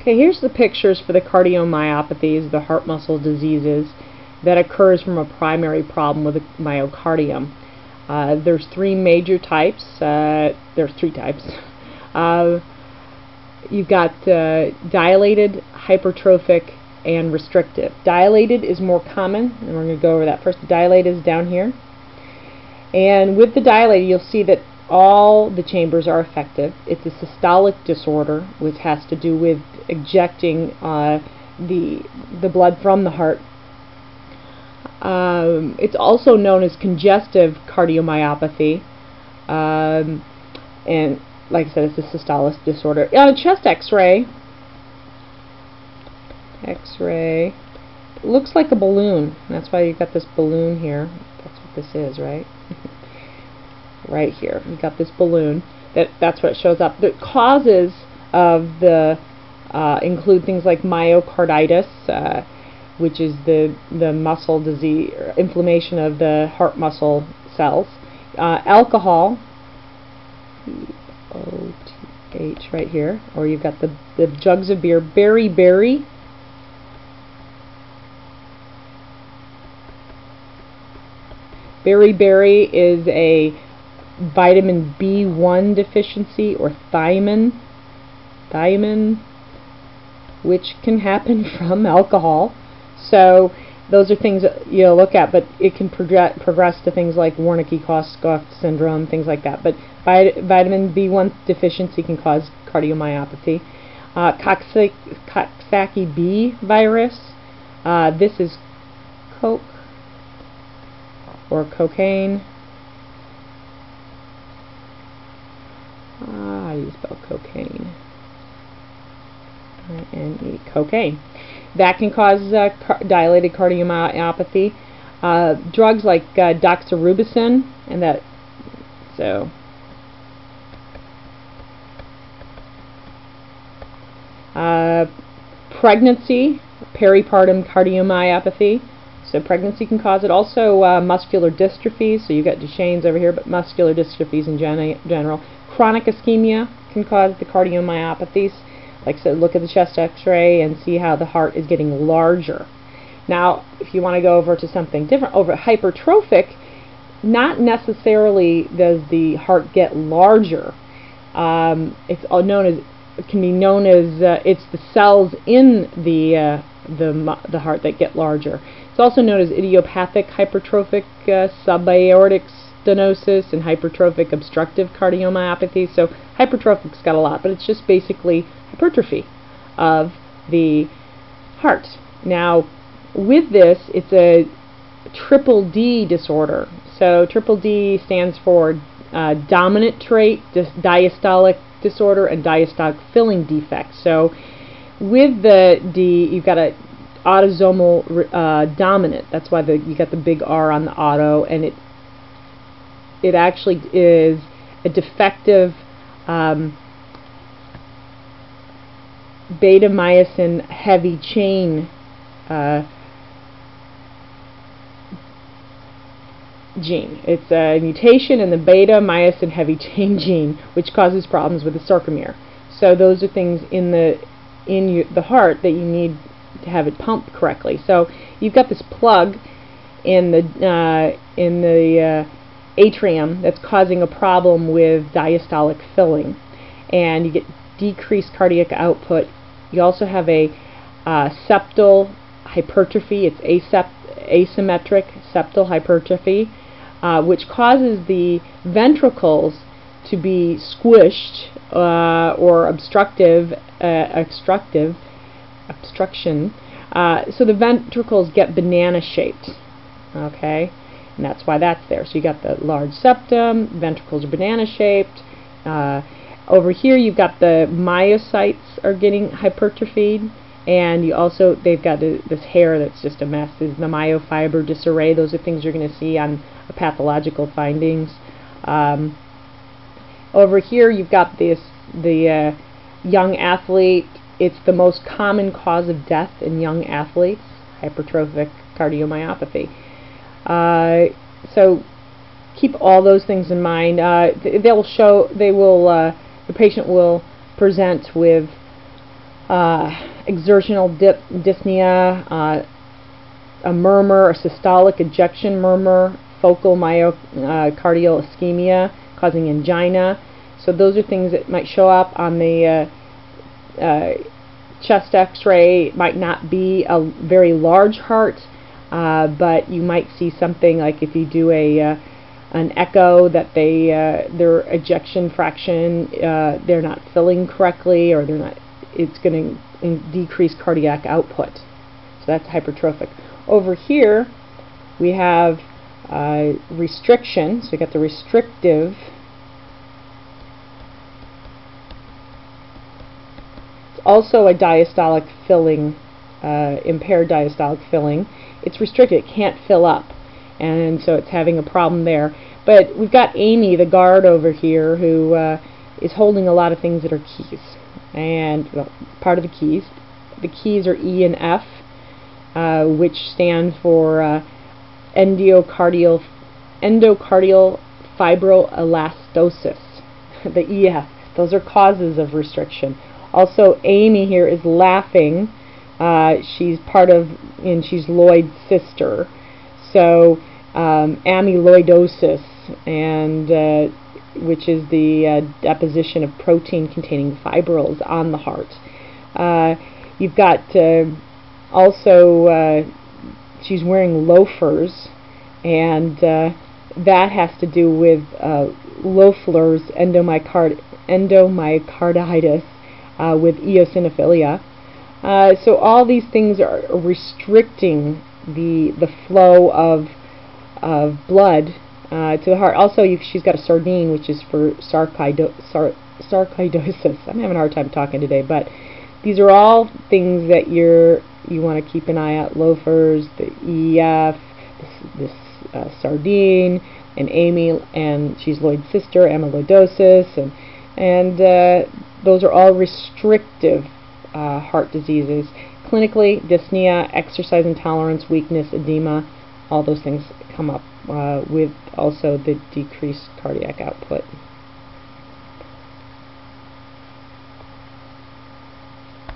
Okay, here's the pictures for the cardiomyopathies, the heart muscle diseases that occurs from a primary problem with the myocardium. There's three major types. There's three types. You've got dilated, hypertrophic, and restrictive. Dilated is more common, and we're going to go over that first. Dilated is down here. And with the dilated, you'll see that all the chambers are effective. It's a systolic disorder, which has to do with ejecting the blood from the heart. It's also known as congestive cardiomyopathy, and like I said, it's a systolic disorder. On a chest X-ray, it looks like a balloon. That's why you've got this balloon here. That's what this is, right? Right here, you've got this balloon. That's what it shows up. The causes of the include things like myocarditis, which is the muscle disease, inflammation of the heart muscle cells. Alcohol, O-T-H right here, or you've got the jugs of beer. Beriberi, beriberi is a vitamin B1 deficiency, or thiamine, which can happen from alcohol. So those are things that you'll look at, but it can progress to things like Wernicke-Korsakoff syndrome, things like that. But vitamin B1 deficiency can cause cardiomyopathy. Coxsackie B virus, this is coke or cocaine. How do you spell cocaine? I-N-E, cocaine. That can cause dilated cardiomyopathy. Drugs like doxorubicin, and that, so pregnancy, peripartum cardiomyopathy. So pregnancy can cause it. Also muscular dystrophies. So you've got Duchenne's over here, but muscular dystrophies in general. Chronic ischemia can cause the cardiomyopathies. Like I said, look at the chest X-ray and see how the heart is getting larger. Now, if you want to go over to something different, over hypertrophic, not necessarily does the heart get larger. It's known as, it can be known as it's the cells in the heart that get larger. It's also known as idiopathic hypertrophic subaortic stenosis and hypertrophic obstructive cardiomyopathy. So hypertrophic's got a lot, but it's just basically hypertrophy of the heart. Now, with this, it's a triple D disorder. So triple D stands for dominant trait, diastolic disorder, and diastolic filling defect. So with the D, you've got a autosomal dominant. That's why you got the big R on the auto, and it actually is a defective beta myosin heavy chain gene. It's a mutation in the beta myosin heavy chain gene, which causes problems with the sarcomere. So those are things in the heart that you need to have it pumped correctly. So you've got this plug in the atrium that's causing a problem with diastolic filling, and you get decreased cardiac output. You also have a septal hypertrophy. It's asymmetric septal hypertrophy, which causes the ventricles to be squished or obstruction. So the ventricles get banana shaped. Okay, and that's why that's there. So you got the large septum, ventricles are banana shaped. Over here you've got the myocytes are getting hypertrophied, and you also, they've got this hair that's just a mess. This is the myofiber disarray. Those are things you're going to see on pathological findings. Over here you've got the young athlete. It's the most common cause of death in young athletes, hypertrophic cardiomyopathy. So keep all those things in mind. The patient will present with exertional dyspnea, a murmur, a systolic ejection murmur, focal myocardial ischemia causing angina. So those are things that might show up on the chest x-ray. It might not be a very large heart, but you might see something like if you do an echo that their ejection fraction, they're not filling correctly, or they're not. It's going to decrease cardiac output. So that's hypertrophic. Over here we have restriction. So we got the restrictive. It's also a diastolic filling, impaired diastolic filling. It's restricted. It can't fill up, and so it's having a problem there. But we've got Amy, the guard over here, who is holding a lot of things that are keys, and well, part of the keys. The keys are E and F, which stand for endocardial fibroelastosis. The EF. Those are causes of restriction. Also, Amy here is laughing. She's part of, and she's Lloyd's sister. So amyloidosis, and which is the deposition of protein-containing fibrils on the heart. You've got also she's wearing loafers, and that has to do with Loeffler's endomyocarditis with eosinophilia. So all these things are restricting the flow of blood to the heart. Also, she's got a sardine, which is for sarcoidosis. I'm having a hard time talking today, but these are all things that you want to keep an eye out. Loafers, the EF, this sardine, and Amy, and she's Lloyd's sister, amyloidosis, and those are all restrictive heart diseases. Clinically, dyspnea, exercise intolerance, weakness, edema, all those things come up with also the decreased cardiac output.